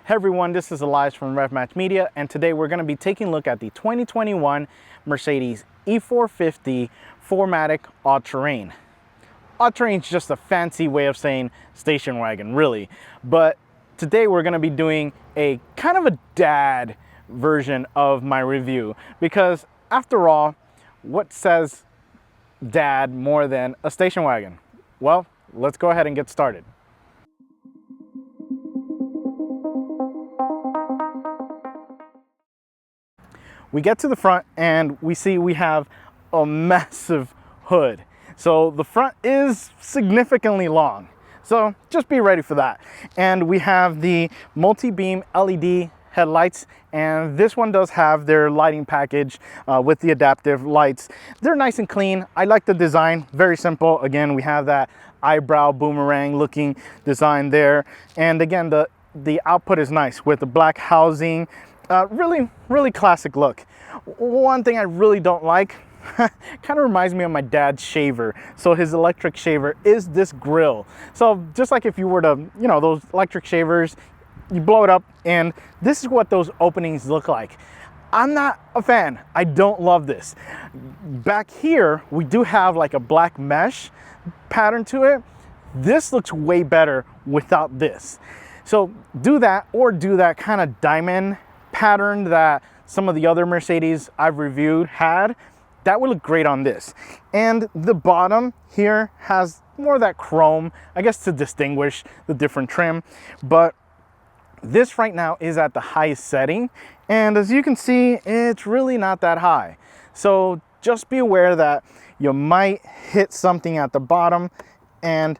Hey everyone, this is Elias from RevMatch Media, and today we're going to be taking a look at the 2021 Mercedes E450 4MATIC All-Terrain. All-Terrain is just a fancy way of saying station wagon, really. But today we're going to be doing a kind of a dad version of my review, because after all, what says dad more than a station wagon? Well, let's go ahead and get started. We get to the front and we see we have a massive hood. So the front is significantly long. So just be ready for that. And we have the multi-beam LED headlights, and this one does have their lighting package with the adaptive lights. They're nice and clean. I like the design, very simple. Again, we have that eyebrow boomerang looking design there. And again, the output is nice with the black housing. Really classic look. One thing I really don't like, kind of reminds me of my dad's shaver. So his electric shaver is this grill. So just like if you were to, those electric shavers, you blow it up and this is what those openings look like. I'm not a fan. I don't love this. Back here, we do have like a black mesh pattern to it. This looks way better without this. So do that, or do that kind of diamond pattern that some of the other Mercedes I've reviewed had. That would look great on this. And the bottom here has more of that chrome, I guess, to distinguish the different trim. But this right now is at the highest setting, and as you can see, it's really not that high. So just be aware that you might hit something at the bottom, and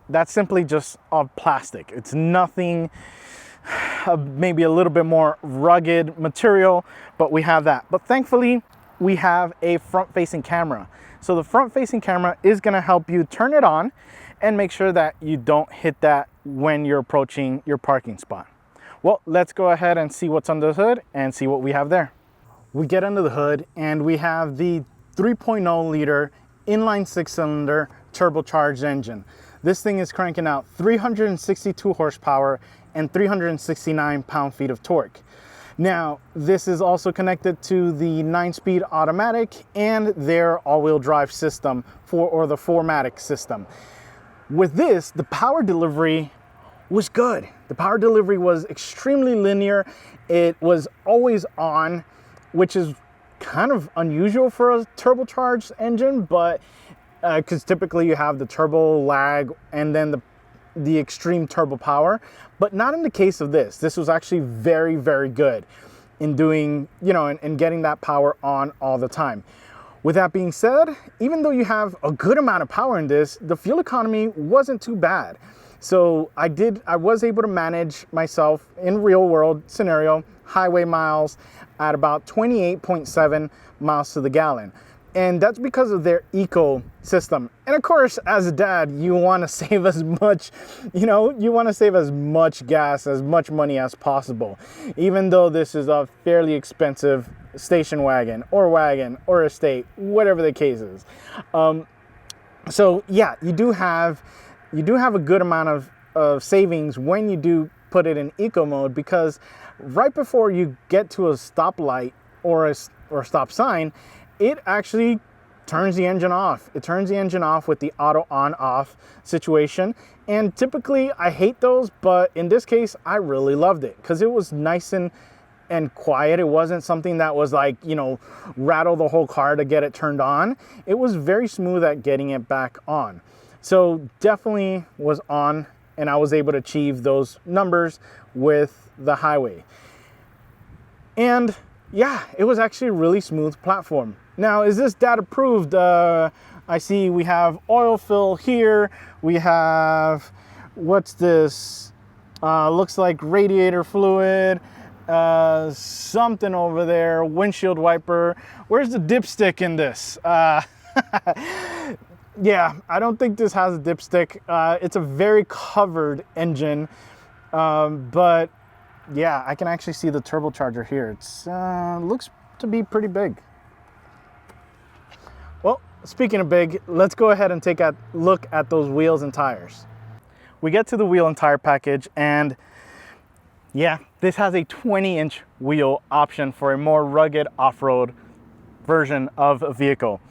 that's simply just of plastic. It's nothing, maybe a little bit more rugged material, but we have that. But thankfully, we have a front-facing camera. So the front-facing camera is gonna help you turn it on and make sure that you don't hit that when you're approaching your parking spot. Well, let's go ahead and see what's under the hood and see what we have there. We get under the hood and we have the 3.0 liter inline 6-cylinder turbocharged engine. This thing is cranking out 362 horsepower and 369 pound-feet of torque. Now, this is also connected to the 9-speed automatic and their all-wheel drive system, or the 4MATIC system. With this, the power delivery was good. The power delivery was extremely linear. It was always on, which is kind of unusual for a turbocharged engine, but because typically you have the turbo lag and then the extreme turbo power, but not in the case of this. This was actually very good in doing, and getting that power on all the time. With that being said, even though you have a good amount of power in this, the fuel economy wasn't too bad. So I was able to manage myself in real world scenario, highway miles at about 28.7 miles to the gallon. And that's because of their eco system. And of course, as a dad, you want to save as much, you want to save as much gas, as much money as possible. Even though this is a fairly expensive station wagon or estate, whatever the case is. So yeah, you do have a good amount of savings when you do put it in eco mode, because right before you get to a stoplight or a stop sign, it actually turns the engine off. It turns the engine off with the auto on-off situation. And typically I hate those, but in this case, I really loved it because it was nice and quiet. It wasn't something that was like, rattle the whole car to get it turned on. It was very smooth at getting it back on. So definitely was on, and I was able to achieve those numbers with the highway. And yeah, it was actually a really smooth platform. Now, is this dad approved? I see we have oil fill here. We have, what's this? Looks like radiator fluid. Something over there, windshield wiper. Where's the dipstick in this? Yeah, I don't think this has a dipstick. It's a very covered engine, but yeah, I can actually see the turbocharger here. It's looks to be pretty big. Well, speaking of big, let's go ahead and take a look at those wheels and tires. We get to the wheel and tire package, and Yeah, this has a 20-inch wheel option for a more rugged off-road version of a vehicle.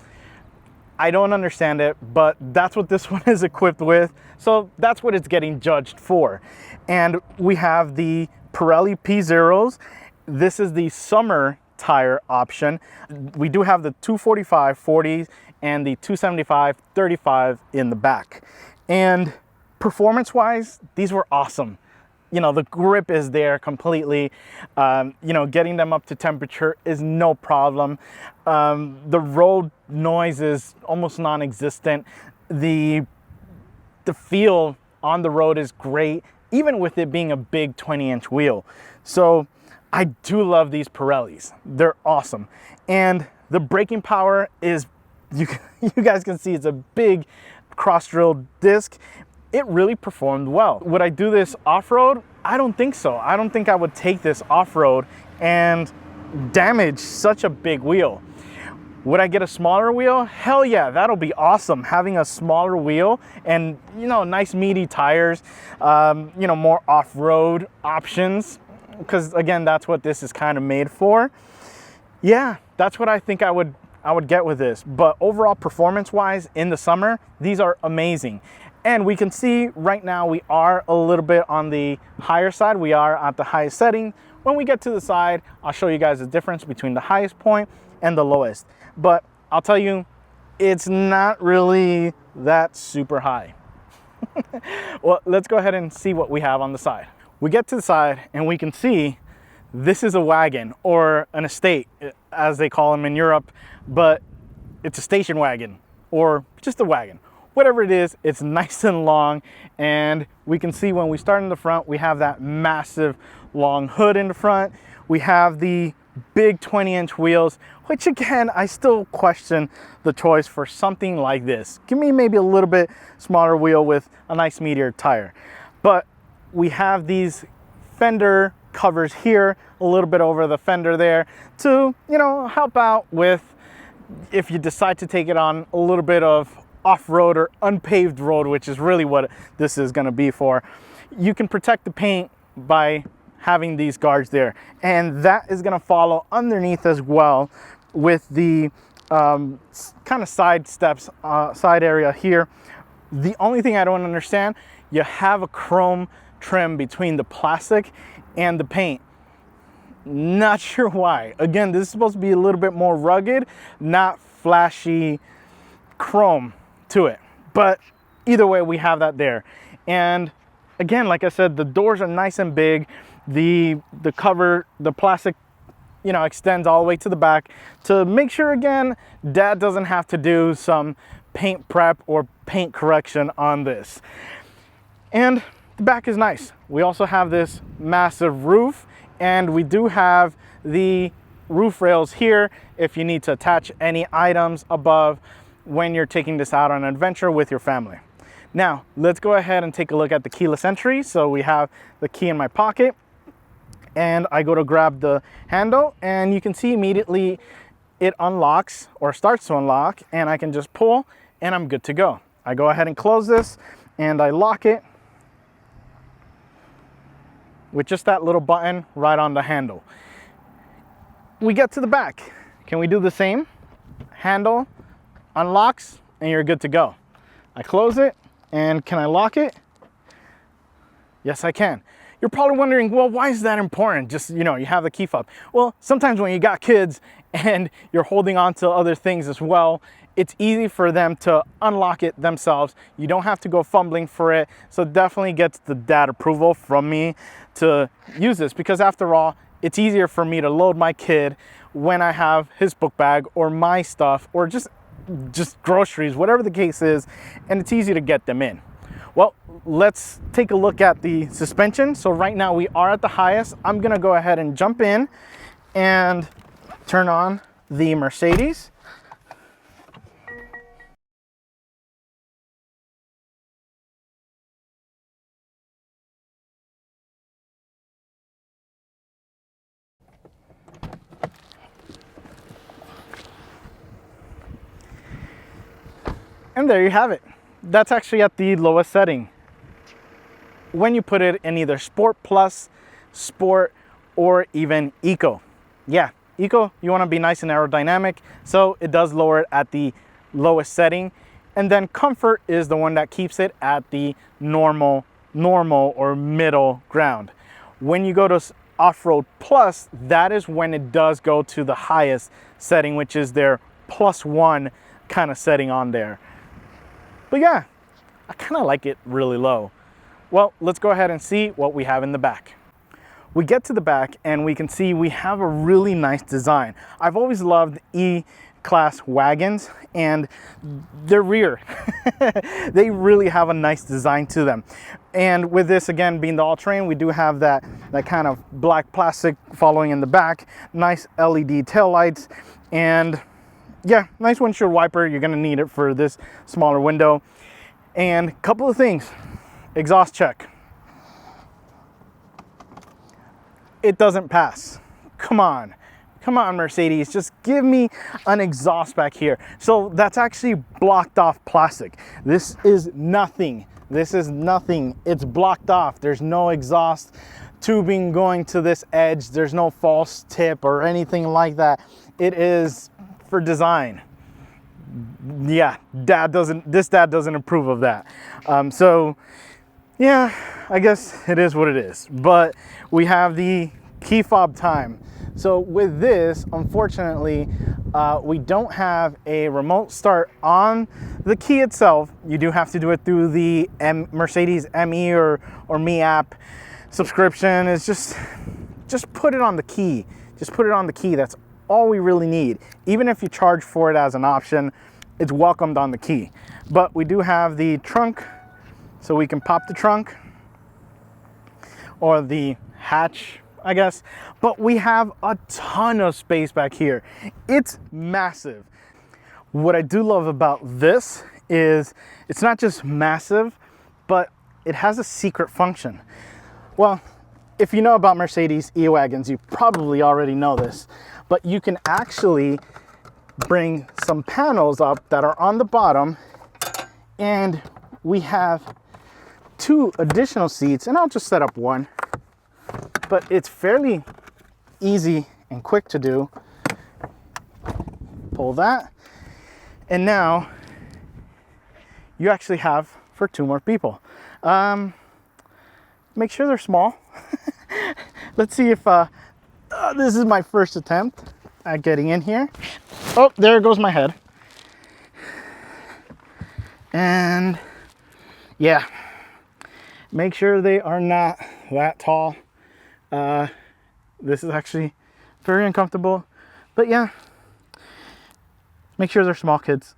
I don't understand it, but that's what this one is equipped with. So that's what it's getting judged for. And we have the Pirelli P0s. This is the summer tire option. We do have the 245 40 and the 275 35 in the back. And performance-wise, these were awesome. You know, the grip is there completely. You know, getting them up to temperature is no problem. The road noise is almost non-existent. The feel on the road is great, even with it being a big 20-inch wheel. So I do love these Pirellis. They're awesome. And the braking power is, you guys can see it's a big cross-drilled disc. It really performed well. Would I do this off-road? I don't think so. I don't think I would take this off-road and damage such a big wheel. Would I get a smaller wheel? Hell yeah, that'll be awesome. Having a smaller wheel and, you know, nice meaty tires, you know, more off-road options, because again, that's what this is kind of made for. Yeah, that's what I think I would get with this. But overall performance-wise in the summer, these are amazing. And we can see right now we are a little bit on the higher side. We are at the highest setting. When we get to the side, I'll show you guys the difference between the highest point and the lowest. But I'll tell you, it's not really that super high. Well, let's go ahead and see what we have on the side. We get to the side and we can see this is a wagon, or an estate as they call them in Europe, but it's a station wagon or just a wagon. Whatever it is, it's nice and long, and we can see when we start in the front, we have that massive long hood in the front. We have the big 20-inch wheels, which again, I still question the choice for something like this. Give me maybe a little bit smaller wheel with a nice meatier tire. But we have these fender covers here, a little bit over the fender there to, you know, help out with if you decide to take it on a little bit of off-road or unpaved road, which is really what this is going to be for. You can protect the paint by having these guards there, and that is going to follow underneath as well with the kind of side steps, side area here. The only thing I don't understand, you have a chrome trim between the plastic and the paint. Not sure why. Again, this is supposed to be a little bit more rugged, not flashy chrome to it, but either way, we have that there. And again, like I said, the doors are nice and big. The cover, the plastic, you know, extends all the way to the back to make sure, again, Dad doesn't have to do some paint prep or paint correction on this. And the back is nice. We also have this massive roof, and we do have the roof rails here if you need to attach any items above when you're taking this out on an adventure with your family. Now, let's go ahead and take a look at the keyless entry. So we have the key in my pocket, and I go to grab the handle, and you can see immediately it unlocks or starts to unlock, and I can just pull and I'm good to go. I go ahead and close this and I lock it with just that little button right on the handle. We get to the back. Can we do the same? Handle unlocks and you're good to go. I close it, and can I lock it? Yes, I can. You're probably wondering, well, why is that important? Just, you know, you have the key fob. Well, sometimes when you got kids and you're holding on to other things as well, it's easy for them to unlock it themselves. You don't have to go fumbling for it. So definitely gets the dad approval from me to use this, because after all, it's easier for me to load my kid when I have his book bag or my stuff or just groceries, whatever the case is, and it's easy to get them in. Well, let's take a look at the suspension. So right now we are at the highest. I'm gonna go ahead and jump in and turn on the Mercedes. And there you have it. That's actually at the lowest setting. When you put it in either Sport Plus, sport, or even eco. Yeah, eco, you want to be nice and aerodynamic, so it does lower it at the lowest setting. And then comfort is the one that keeps it at the normal or middle ground. When you go to Off-Road Plus, that is when it does go to the highest setting, which is their +1 kind of setting on there. But yeah, I kind of like it really low. Well, let's go ahead and see what we have in the back. We get to the back and we can see we have a really nice design. I've always loved E-Class wagons and their rear. They really have a nice design to them. And with this, again, being the all-terrain, we do have that kind of black plastic following in the back, nice LED taillights, and yeah, nice windshield wiper. You're gonna need it for this smaller window. And a couple of things. Exhaust check. It doesn't pass. Come on, Mercedes, just give me an exhaust back here. So that's actually blocked off plastic. This is nothing. It's blocked off. There's no exhaust tubing going to this edge. There's no false tip or anything like that. It is for design. Yeah, this dad doesn't approve of that. So yeah, I guess it is what it is. But we have the key fob time. So with this, unfortunately, we don't have a remote start on the key itself. You do have to do it through the Mercedes ME or Me app subscription. Is just put it on the key. Just put it on the key. That's all we really need. Even if you charge for it as an option, it's welcomed on the key. But we do have the trunk, so we can pop the trunk or the hatch, I guess. But we have a ton of space back here. It's massive. What I do love about this is it's not just massive, but it has a secret function. Well, if you know about Mercedes E-Wagons, you probably already know this, but you can actually bring some panels up that are on the bottom, and we have 2 additional seats, and I'll just set up one, but it's fairly easy and quick to do. Pull that, and now you actually have for 2 more people. Make sure they're small. Let's see if this is my first attempt at getting in here. Oh, there goes my head. And yeah, make sure they are not that tall. This is actually very uncomfortable, but yeah, make sure they're small, kids.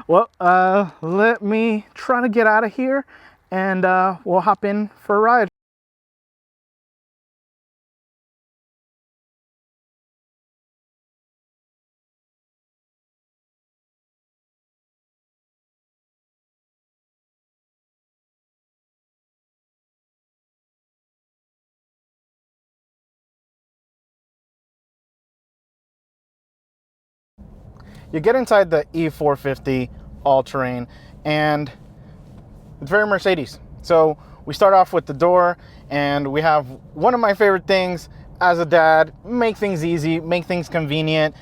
Well, let me try to get out of here, and we'll hop in for a ride. You get inside the E450 All-Terrain, and it's very Mercedes. So we start off with the door, and we have one of my favorite things as a dad: make things easy, make things convenient.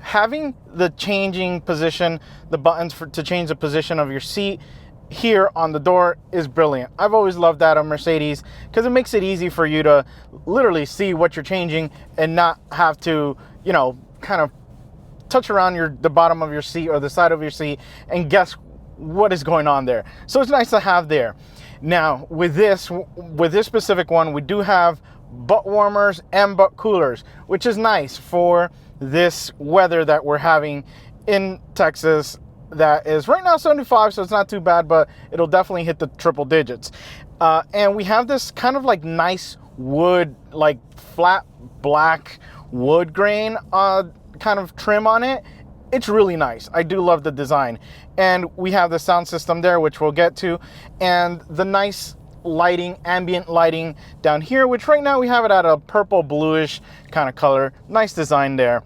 Having the changing position, the buttons to change the position of your seat here on the door is brilliant. I've always loved that on Mercedes because it makes it easy for you to literally see what you're changing and not have to, you know, kind of touch around the bottom of your seat or the side of your seat and guess what is going on there. So it's nice to have there. Now with this specific one, we do have butt warmers and butt coolers, which is nice for this weather that we're having in Texas. That is right now 75, so it's not too bad, but it'll definitely hit the triple digits. And we have this kind of like nice wood, like flat black wood grain kind of trim on it. It's really nice. I do love the design. And we have the sound system there, which we'll get to, and the nice lighting, ambient lighting down here, which right now we have it at a purple bluish kind of color. Nice design there.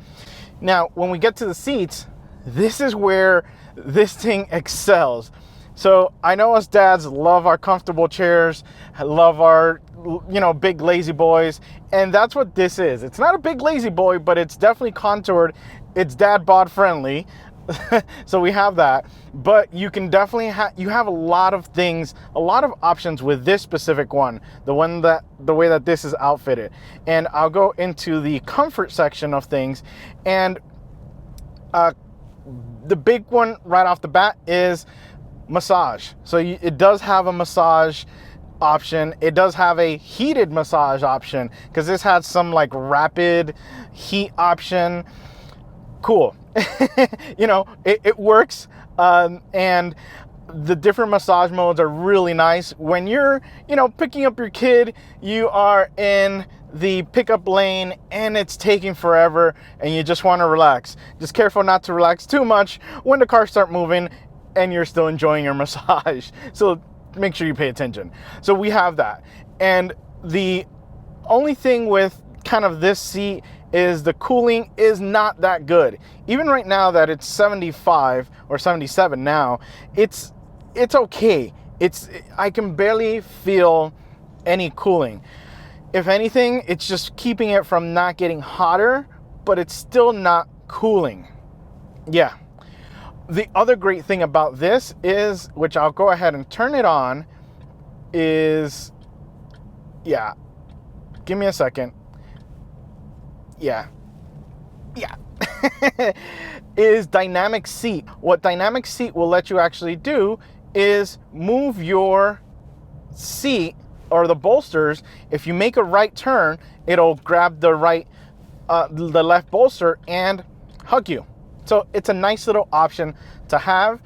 Now when we get to the seats, this is where this thing excels. So I know us dads love our comfortable chairs, love our, big lazy boys, and that's what this is. It's not a big lazy boy, but it's definitely contoured. It's dad bod friendly. So we have that, but you can definitely you have a lot of things, a lot of options with this specific one, the way that this is outfitted. And I'll go into the comfort section of things, and the big one right off the bat is massage. So it does have a massage option. It does have a heated massage option, because this has some like rapid heat option. Cool. It works, and the different massage modes are really nice. When you're picking up your kid, you are in the pickup lane and it's taking forever and you just want to relax. Just careful not to relax too much when the cars start moving and you're still enjoying your massage. So make sure you pay attention. So we have that. And the only thing with kind of this seat is the cooling is not that good. Even right now that it's 75 or 77 now, it's okay. I can barely feel any cooling. If anything, it's just keeping it from not getting hotter, but it's still not cooling. Yeah. The other great thing about this is, which I'll go ahead and turn it on, is, yeah, give me a second. Yeah, is dynamic seat. What dynamic seat will let you actually do is move your seat or the bolsters. If you make a right turn, it'll grab the left bolster and hug you. So it's a nice little option to have,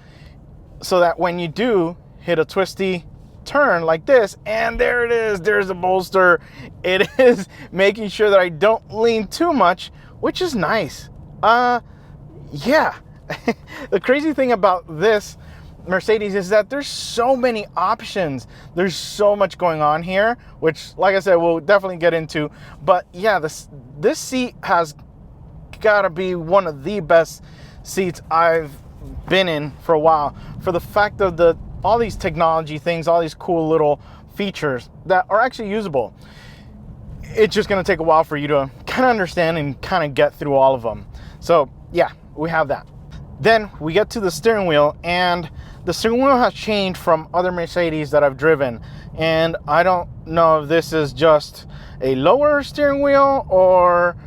so that when you do hit a twisty turn like this, and there it is, there's a bolster. It is making sure that I don't lean too much, which is nice. Yeah. The crazy thing about this Mercedes is that there's so many options. There's so much going on here, which, like I said, we'll definitely get into. But yeah, this seat has gotta be one of the best seats I've been in for a while, for the fact of all these technology things, all these cool little features that are actually usable. It's just going to take a while for you to kind of understand and kind of get through all of them. So yeah, we have that. Then we get to the steering wheel, and the steering wheel has changed from other Mercedes that I've driven. And I don't know if this is just a lower steering wheel or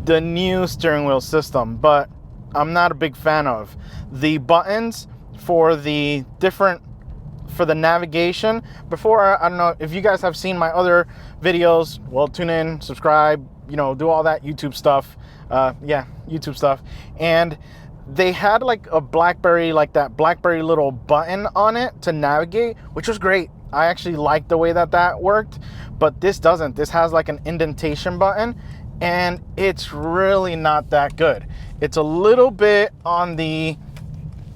the new steering wheel system, but I'm not a big fan of the buttons for the navigation. Before, I don't know if you guys have seen my other videos, well, tune in, subscribe, do all that YouTube stuff. YouTube stuff. And they had like a BlackBerry, like that BlackBerry little button on it to navigate, which was great. I actually liked the way that worked, but this doesn't. This has like an indentation button, and it's really not that good. It's a little bit on the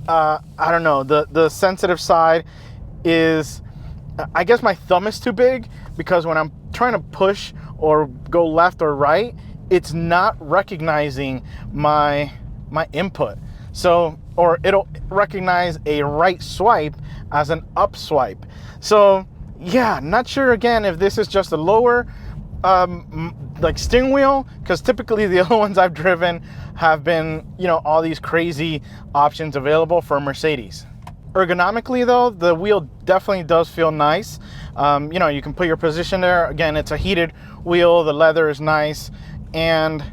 I don't know, the sensitive side is, I guess my thumb is too big, because when I'm trying to push or go left or right, it's not recognizing my input. So, or it'll recognize a right swipe as an up swipe. So yeah, not sure again if this is just a lower like steering wheel, because typically the other ones I've driven have been, all these crazy options available for Mercedes. Ergonomically though, the wheel definitely does feel nice. You can put your position there. Again, it's a heated wheel, the leather is nice, and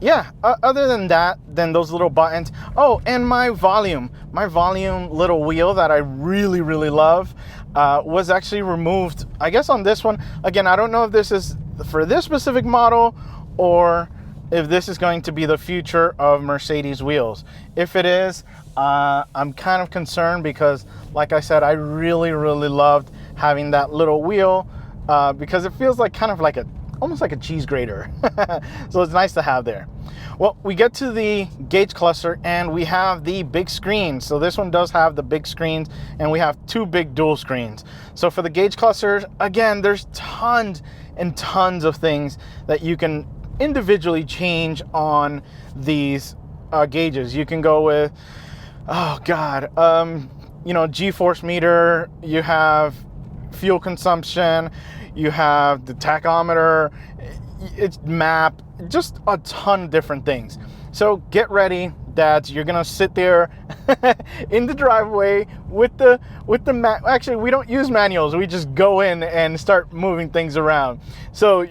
yeah, other than that, then those little buttons. Oh, and my volume little wheel that I really, really love was actually removed, I guess, on this one. Again, I don't know if this is for this specific model or if this is going to be the future of Mercedes wheels. If it is, I'm kind of concerned, because like I said, I really, really loved having that little wheel, because it feels like kind of like almost like a cheese grater. So it's nice to have there. Well, we get to the gauge cluster and we have the big screen. So this one does have the big screens, and we have two big dual screens. So for the gauge clusters, again, there's tons and tons of things that you can individually change on these gauges. You can go with, oh God, you know, G-force meter, you have fuel consumption, you have the tachometer, it's map, just a ton of different things. So get ready, dads. You're gonna sit there in the driveway with the actually, we don't use manuals. We just go in and start moving things around. So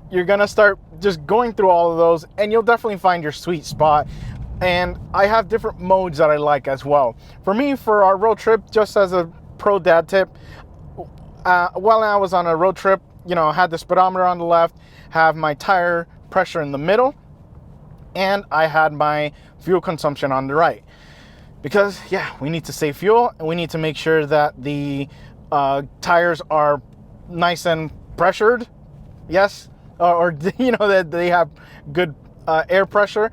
you're gonna start just going through all of those, and you'll definitely find your sweet spot. And I have different modes that I like as well. For me, for our road trip, just as a pro dad tip, while I was on a road trip, you know, I had the speedometer on the left, have my tire pressure in the middle, and I had my fuel consumption on the right. Because, yeah, we need to save fuel, and we need to make sure that the tires are nice and pressured, yes, or you know, that they have good air pressure,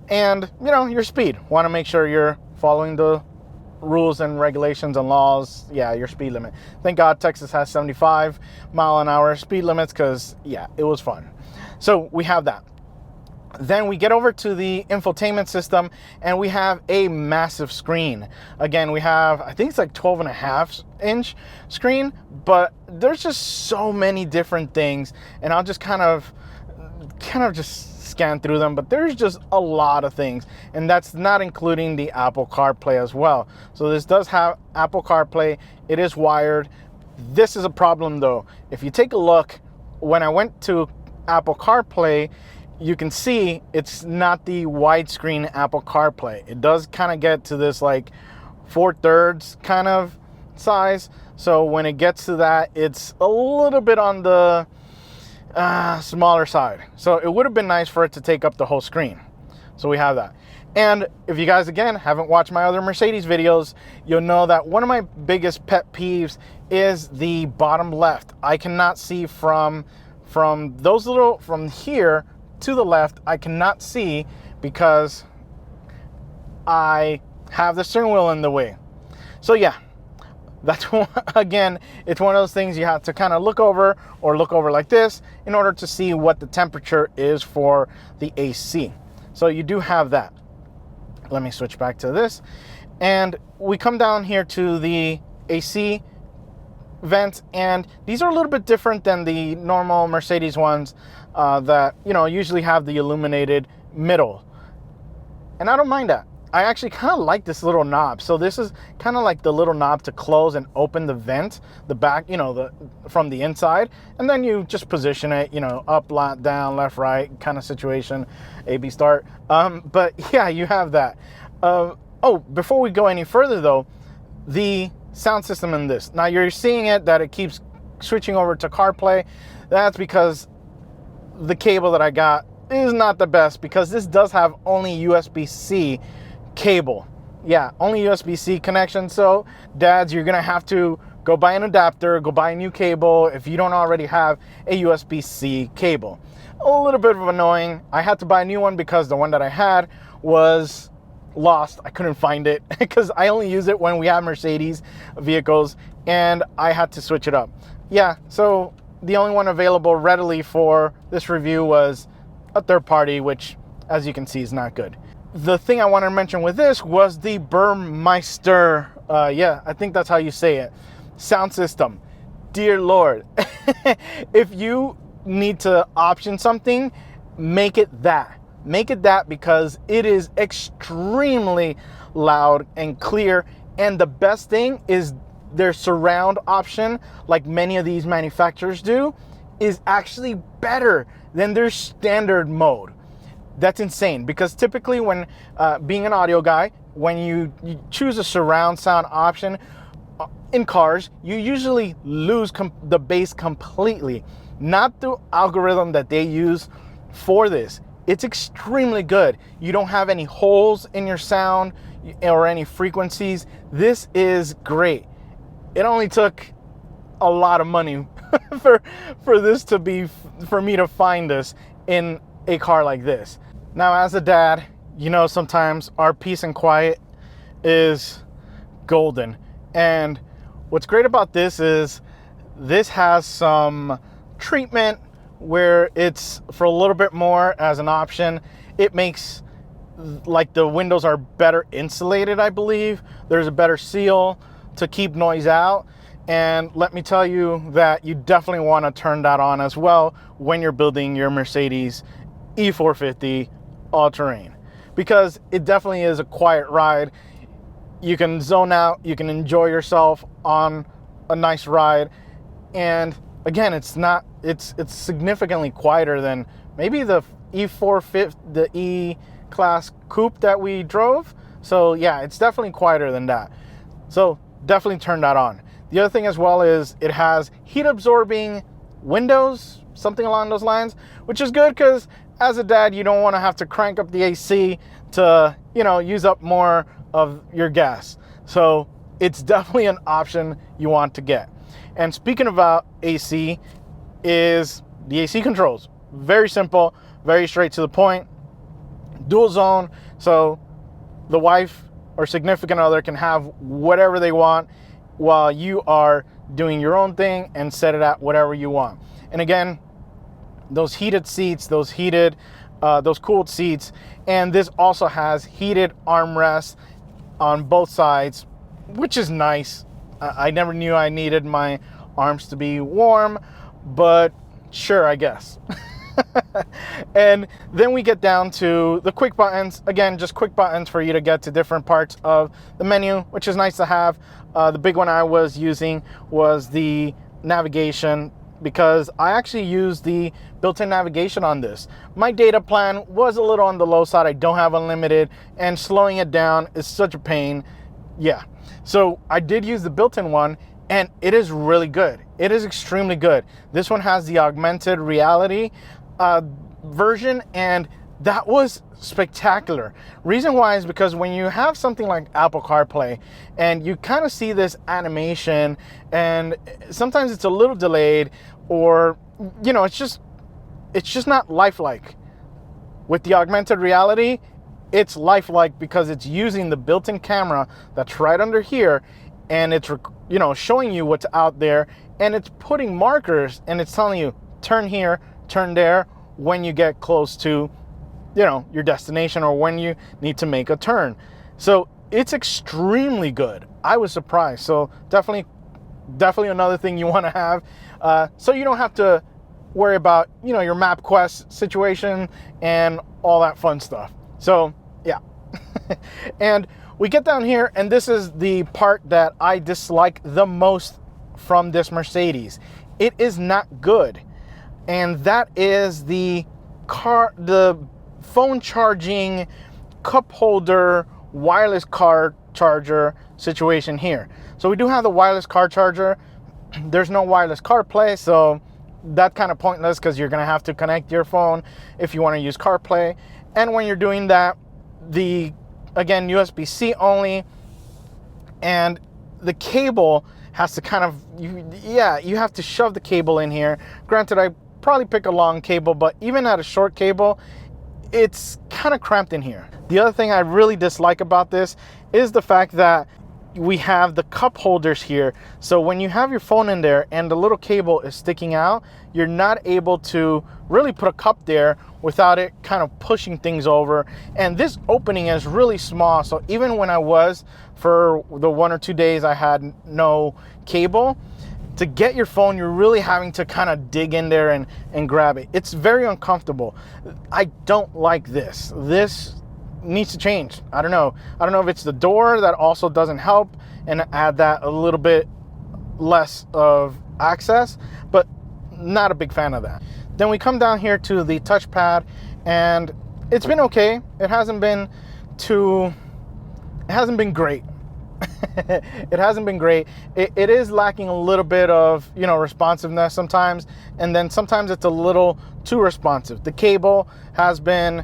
and, you know, your speed. Want to make sure you're following the rules and regulations and laws. Yeah, your speed limit. Thank God Texas has 75-mile-an-hour speed limits, because, yeah, it was fun. So we have that. Then we get over to the infotainment system, and we have a massive screen. Again, we have, I think it's like 12.5-inch screen, but there's just so many different things, and I'll just kind of just scan through them, but there's just a lot of things, and that's not including the Apple CarPlay as well. So this does have Apple CarPlay. It is wired. This is a problem though. If you take a look, when I went to Apple CarPlay, you can see it's not the widescreen Apple CarPlay. It does kind of get to this like 4/3 kind of size. So when it gets to that, it's a little bit on the smaller side. So it would have been nice for it to take up the whole screen. So we have that. And if you guys, again, haven't watched my other Mercedes videos, you'll know that one of my biggest pet peeves is the bottom left. I cannot see from here to the left. I cannot see because I have the steering wheel in the way. So yeah, that's again, it's one of those things you have to kind of look over like this in order to see what the temperature is for the AC. So you do have that. Let me switch back to this, and we come down here to the AC vents, and these are a little bit different than the normal Mercedes ones that, you know, usually have the illuminated middle, and I don't mind that. I actually kind of like this little knob. So this is kind of like the little knob to close and open the vent, the back, you know, from the inside, and then you just position it, you know, up, down, left, right kind of situation, A/B start. But yeah, you have that. Oh, before we go any further though, the sound system in this. Now you're seeing it that it keeps switching over to CarPlay. That's because the cable that I got is not the best, because this does have only USB-C cable. Yeah, only USB-C connection. So dads, you're gonna have to go buy an adapter, go buy a new cable if you don't already have a USB-C cable. A little bit of annoying. I had to buy a new one because the one that I had was lost. I couldn't find it because I only use it when we have Mercedes vehicles, and I had to switch it up. Yeah, so the only one available readily for this review was a third party, which, as you can see, is not good. The thing I wanted to mention with this was the Burmester, yeah, I think that's how you say it, sound system. Dear Lord, if you need to option something, make it that. Make it that, because it is extremely loud and clear. And the best thing is their surround option, like many of these manufacturers do, is actually better than their standard mode. That's insane, because typically when being an audio guy, when you choose a surround sound option in cars, you usually lose the bass completely. Not the algorithm that they use for this. It's extremely good. You don't have any holes in your sound or any frequencies. This is great. It only took a lot of money for this to be, for me to find this in a car like this. Now, as a dad, you know, sometimes our peace and quiet is golden. And what's great about this is this has some treatment where it's for a little bit more as an option. It makes, like, the windows are better insulated, I believe. There's a better seal. to keep noise out. And let me tell you that you definitely want to turn that on as well when you're building your Mercedes E450 All-Terrain, because it definitely is a quiet ride. You can zone out, you can enjoy yourself on a nice ride. And again, it's significantly quieter than maybe the E450, the E-Class coupe that we drove. So yeah, it's definitely quieter than that. So definitely turn that on. The other thing as well is it has heat absorbing windows, something along those lines, which is good because as a dad, you don't want to have to crank up the AC to, use up more of your gas. So it's definitely an option you want to get. And speaking about AC, is the AC controls. Very simple, very straight to the point, dual zone. So the wife or significant other can have whatever they want while you are doing your own thing and set it at whatever you want. And again, those heated seats, those cooled seats, and this also has heated armrests on both sides, which is nice. I never knew I needed my arms to be warm, but sure, I guess. And then we get down to the quick buttons. Again, just quick buttons for you to get to different parts of the menu, which is nice to have. The big one I was using was the navigation, because I actually use the built-in navigation on this. My data plan was a little on the low side. I don't have unlimited, and slowing it down is such a pain. Yeah, so I did use the built-in one, and it is really good. It is extremely good. This one has the augmented reality version, and that was spectacular. Reason why is because when you have something like Apple CarPlay and you kind of see this animation, and sometimes it's a little delayed, or it's just not lifelike. With the augmented reality, it's lifelike because it's using the built-in camera that's right under here, and it's showing you what's out there, and it's putting markers, and it's telling you turn here, turn there when you get close to your destination, or when you need to make a turn. So it's extremely good. I was surprised. So definitely another thing you want to have, so you don't have to worry about your MapQuest situation and all that fun stuff. So yeah. And we get down here, and this is the part that I dislike the most from this Mercedes. It is not good, and that is the phone charging cup holder wireless car charger situation here. So we do have the wireless car charger. There's no wireless CarPlay, so that's kind of pointless because you're gonna have to connect your phone if you want to use CarPlay. And when you're doing that, again, USB-C only, and the cable has to kind of, you have to shove the cable in here. Granted, I probably pick a long cable, but even at a short cable, it's kind of cramped in here. The other thing I really dislike about this is the fact that we have the cup holders here. So when you have your phone in there and the little cable is sticking out, you're not able to really put a cup there without it kind of pushing things over. And this opening is really small. So even when for the 1 or 2 days I had no cable, to get your phone, you're really having to kind of dig in there and grab it. It's very uncomfortable. I don't like this. This needs to change. I don't know if it's the door that also doesn't help and add that a little bit less of access, but not a big fan of that. Then we come down here to the touchpad, and it's been okay. It hasn't been great. It hasn't been great. It is lacking a little bit of responsiveness sometimes, and then sometimes it's a little too responsive. The cable has been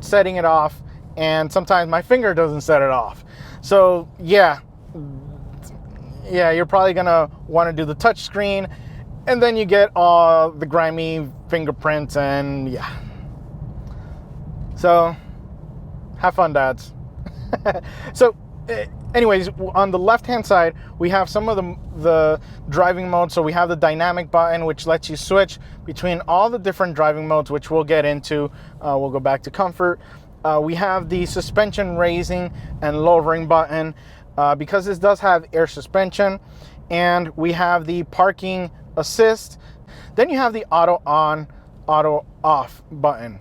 setting it off, and sometimes my finger doesn't set it off. So yeah, you're probably gonna want to do the touch screen, and then you get all the grimy fingerprints, and yeah. So have fun, dads. So anyways, on the left hand side we have some of the driving modes. So we have the dynamic button, which lets you switch between all the different driving modes, which we'll get into. We'll go back to comfort. We have the suspension raising and lowering button. because this does have air suspension, and we have the parking assist. Then you have the auto on, auto off button.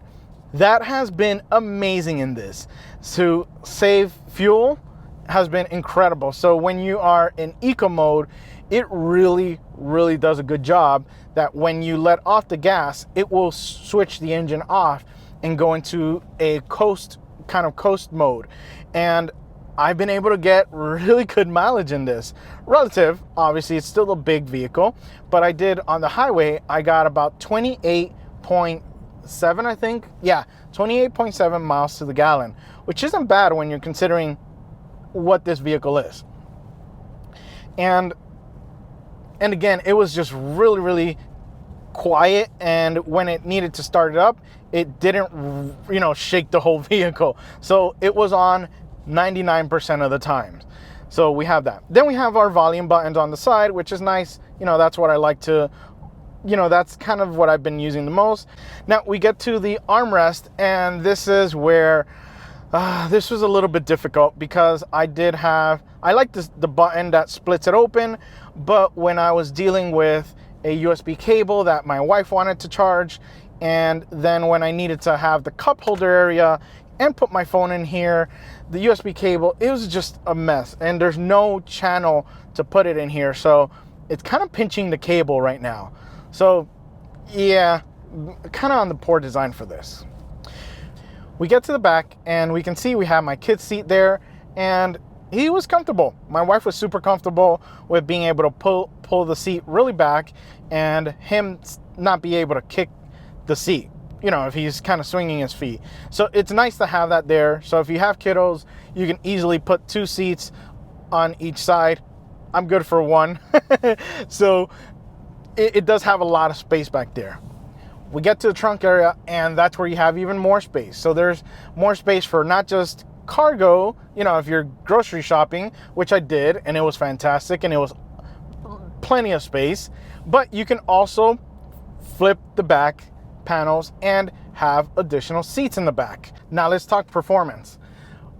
That has been amazing in this. To save fuel has been incredible. So when you are in eco mode, it really does a good job that when you let off the gas, it will switch the engine off and go into a coast mode. And I've been able to get really good mileage in this. Relative, obviously, it's still a big vehicle, but I did on the highway, I got about 28.7, I think. Yeah, 28.7 miles to the gallon, which isn't bad when you're considering what this vehicle is. And again, it was just really quiet, and when it needed to start it up, it didn't, shake the whole vehicle. So it was on 99% of the time. So we have that. Then we have our volume buttons on the side, which is nice. That's what I like to, that's kind of what I've been using the most. Now we get to the armrest, and this is where this was a little bit difficult, because I like the button that splits it open, but when I was dealing with a USB cable that my wife wanted to charge, and then when I needed to have the cup holder area and put my phone in here, the USB cable, it was just a mess, and there's no channel to put it in here, so it's kind of pinching the cable right now. So yeah, kind of on the poor design for this. We get to the back, and we can see we have my kid's seat there, and he was comfortable. My wife was super comfortable with being able to pull the seat really back, and him not be able to kick the seat, if he's kind of swinging his feet. So it's nice to have that there. So if you have kiddos, you can easily put 2 seats on each side. I'm good for 1. So it does have a lot of space back there. We get to the trunk area, and that's where you have even more space. So there's more space for not just cargo, if you're grocery shopping, which I did, and it was fantastic, and it was plenty of space, but you can also flip the back panels and have additional seats in the back. Now let's talk performance.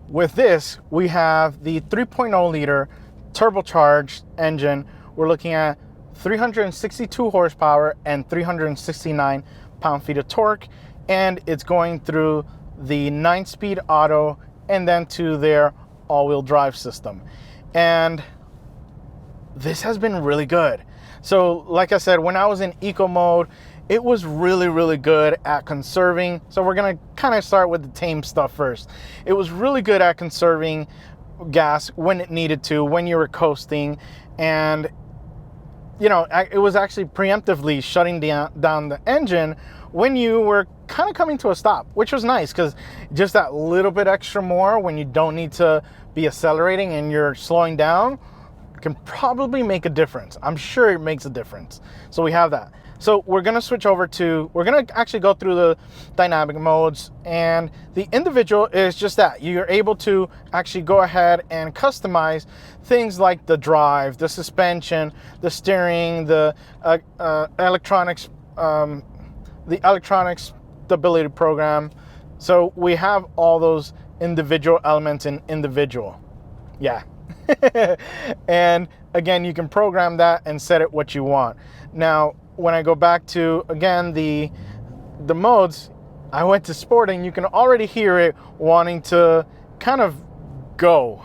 With this, we have the 3.0 liter turbocharged engine. We're looking at 362 horsepower and 369 pound-feet of torque, and it's going through the 9-speed auto and then to their all-wheel drive system. And this has been really good. So like I said, when I was in eco mode, it was really good at conserving. So we're gonna kind of start with the tame stuff first. It was really good at conserving gas when it needed to, when you were coasting, and it was actually preemptively shutting down the engine when you were kind of coming to a stop, which was nice, because just that little bit extra more when you don't need to be accelerating and you're slowing down can probably make a difference. I'm sure it makes a difference. So we have that. So we're gonna switch over to, we're gonna actually go through the dynamic modes, and the individual is just that. You're able to actually go ahead and customize things like the drive, the suspension, the steering, the electronics stability program. So we have all those individual elements in individual. Yeah. And again, you can program that and set it what you want. Now, when I go back to, again, the modes, I went to sport, and you can already hear it wanting to kind of go,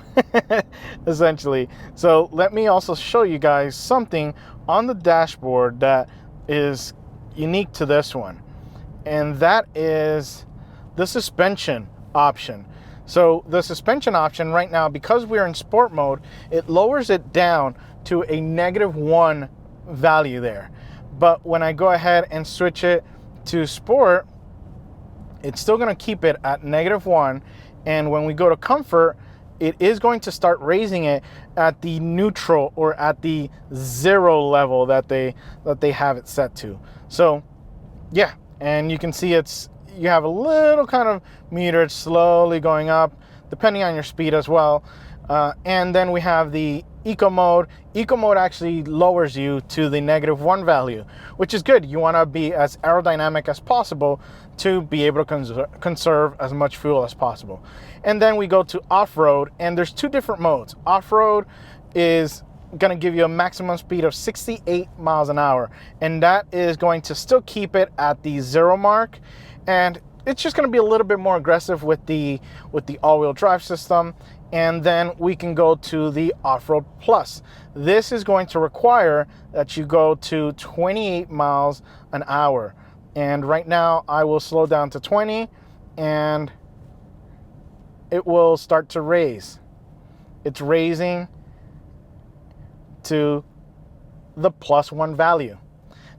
essentially. So let me also show you guys something on the dashboard that is unique to this one, and that is the suspension option. So the suspension option right now, because we're in sport mode, it lowers it down to a -1 value there. But when I go ahead and switch it to sport, it's still going to keep it at -1. And when we go to comfort, it is going to start raising it at the neutral or at the 0 level that they have it set to. So yeah, and you can see you have a little kind of meter slowly going up, depending on your speed as well. And then we have the eco mode. Eco mode actually lowers you to the -1 value, which is good. You want to be as aerodynamic as possible to be able to conserve as much fuel as possible. And then we go to off-road, and there's two different modes. Off-road is going to give you a maximum speed of 68 miles an hour, and that is going to still keep it at the 0 mark, and it's just going to be a little bit more aggressive with the all-wheel drive system. And then we can go to the off-road plus. This is going to require that you go to 28 miles an hour. And right now I will slow down to 20 and it will start to raise. It's raising to the +1 value.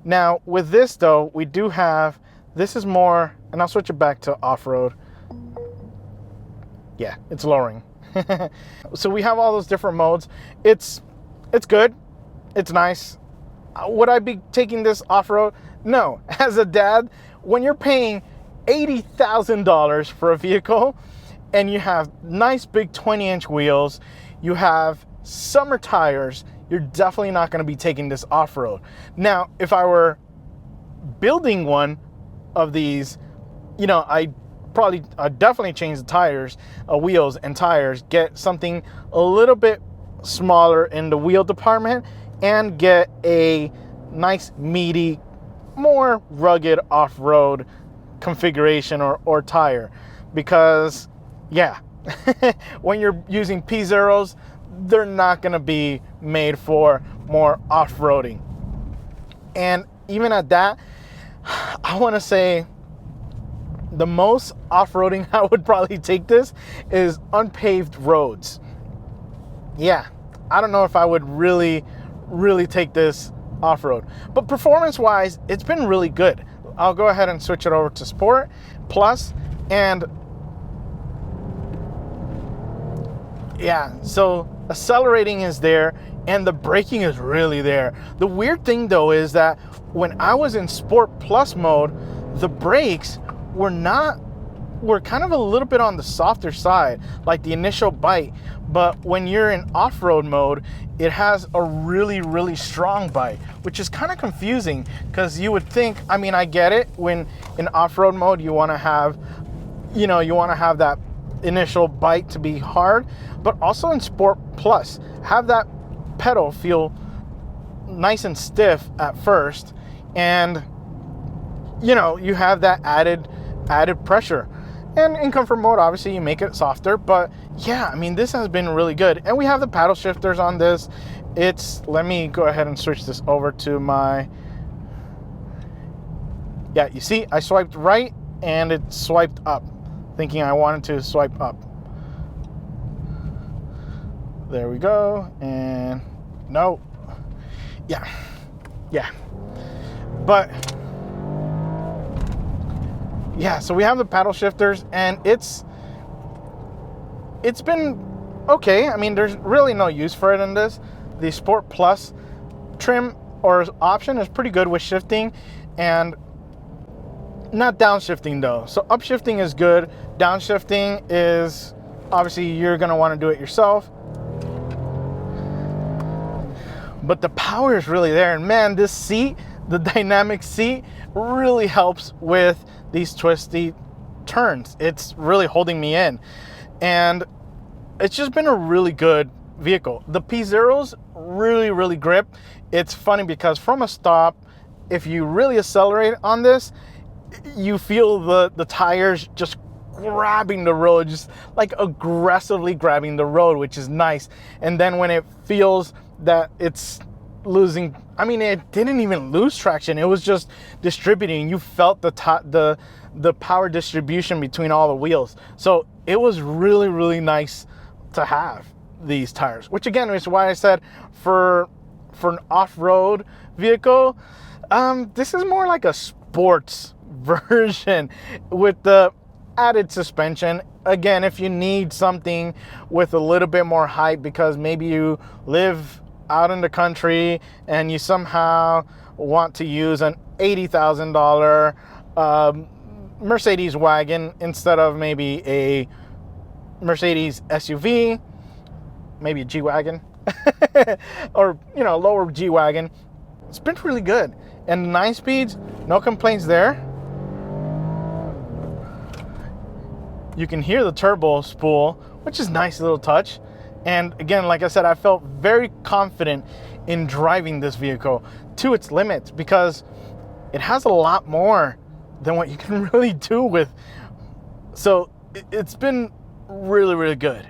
Now with this though, we do have, this is more, and I'll switch it back to off-road. Yeah, it's lowering. So we have all those different modes. It's good. It's nice. Would I be taking this off-road? No. As a dad, when you're paying $80,000 for a vehicle and you have nice big 20-inch wheels, you have summer tires, you're definitely not going to be taking this off-road. Now, if I were building one of these, you know, I'd definitely change the tires, wheels and tires, get something a little bit smaller in the wheel department and get a nice meaty, more rugged off-road configuration or tire. Because yeah, when you're using P0s, they're not going to be made for more off-roading. And even at that, I want to say the most off-roading I would probably take this is unpaved roads. Yeah, I don't know if I would really take this off-road. But performance-wise, it's been really good. I'll go ahead and switch it over to Sport Plus, and yeah, so accelerating is there and the braking is really there. The weird thing though is that when I was in Sport Plus mode, the brakes were kind of a little bit on the softer side, like the initial bite. But when you're in off-road mode, it has a really strong bite, which is kind of confusing because you would think, I mean, I get it, when in off-road mode you want to have, you know, you want to have that initial bite to be hard, but also in Sport Plus, have that pedal feel nice and stiff at first, and you know, you have that added pressure. And in comfort mode, obviously you make it softer, but yeah, I mean, this has been really good. And we have the paddle shifters on this. Let me go ahead and switch this over to my, yeah, you see, I swiped right and it swiped up, thinking I wanted to swipe up. There we go, and no, yeah, but yeah, so we have the paddle shifters, and it's been okay. I mean, there's really no use for it in this. The Sport Plus trim or option is pretty good with shifting, and not downshifting though. So upshifting is good. Downshifting is obviously you're gonna want to do it yourself. But the power is really there, and man, this seat, the dynamic seat, really helps with these twisty turns. It's really holding me in, and it's just been a really good vehicle. The P0s really grip. It's funny because from a stop, if you really accelerate on this, you feel the tires just grabbing the road, just like aggressively grabbing the road, which is nice. And then when it feels that it's losing, I mean, it didn't even lose traction, it was just distributing. You felt the power distribution between all the wheels. So it was really nice to have these tires, which again is why I said for an off-road vehicle, this is more like a sports version with the added suspension. Again, if you need something with a little bit more height because maybe you live out in the country and you somehow want to use an $80,000 Mercedes wagon instead of maybe a Mercedes SUV, maybe a G-Wagon, or, you know, lower G-Wagon. It's been really good. And 9 speeds, no complaints there. You can hear the turbo spool, which is a nice little touch. And again, like I said, I felt very confident in driving this vehicle to its limits because it has a lot more than what you can really do with. So it's been really, really good.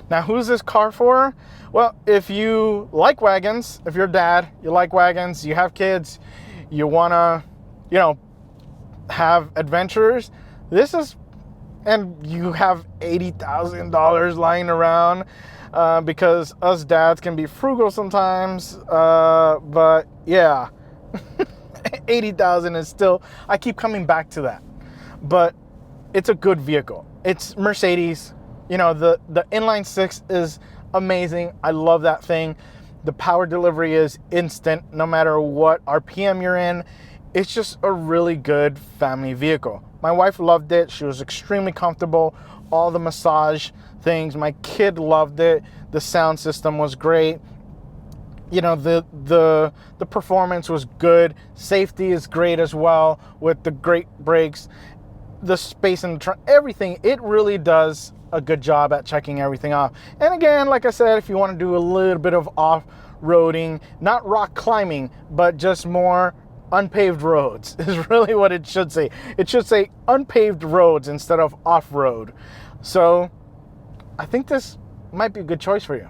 Now, who's this car for? Well, if you like wagons, if you're a dad, you like wagons, you have kids, you wanna, you know, have adventures, this is, and you have $80,000 lying around, because us dads can be frugal sometimes, but yeah, 80,000 is still, I keep coming back to that, but it's a good vehicle. It's Mercedes. You know, the Inline 6 is amazing. I love that thing. The power delivery is instant no matter what RPM you're in. It's just a really good family vehicle. My wife loved it. She was extremely comfortable. All the massage things. My kid loved it. The sound system was great. You know, the performance was good. Safety is great as well with the great brakes. The space in the trunk, everything, it really does a good job at checking everything off. And again, like I said, if you want to do a little bit of off-roading, not rock climbing, but just more unpaved roads is really what it should say. It should say unpaved roads instead of off-road. So I think this might be a good choice for you.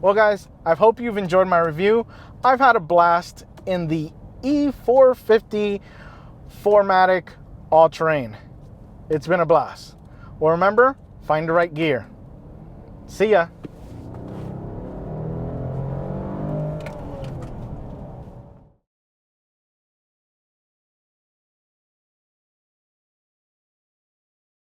Well, guys, I hope you've enjoyed my review. I've had a blast in the E450 4MATIC All-Terrain. It's been a blast. Well, remember, find the right gear. See ya.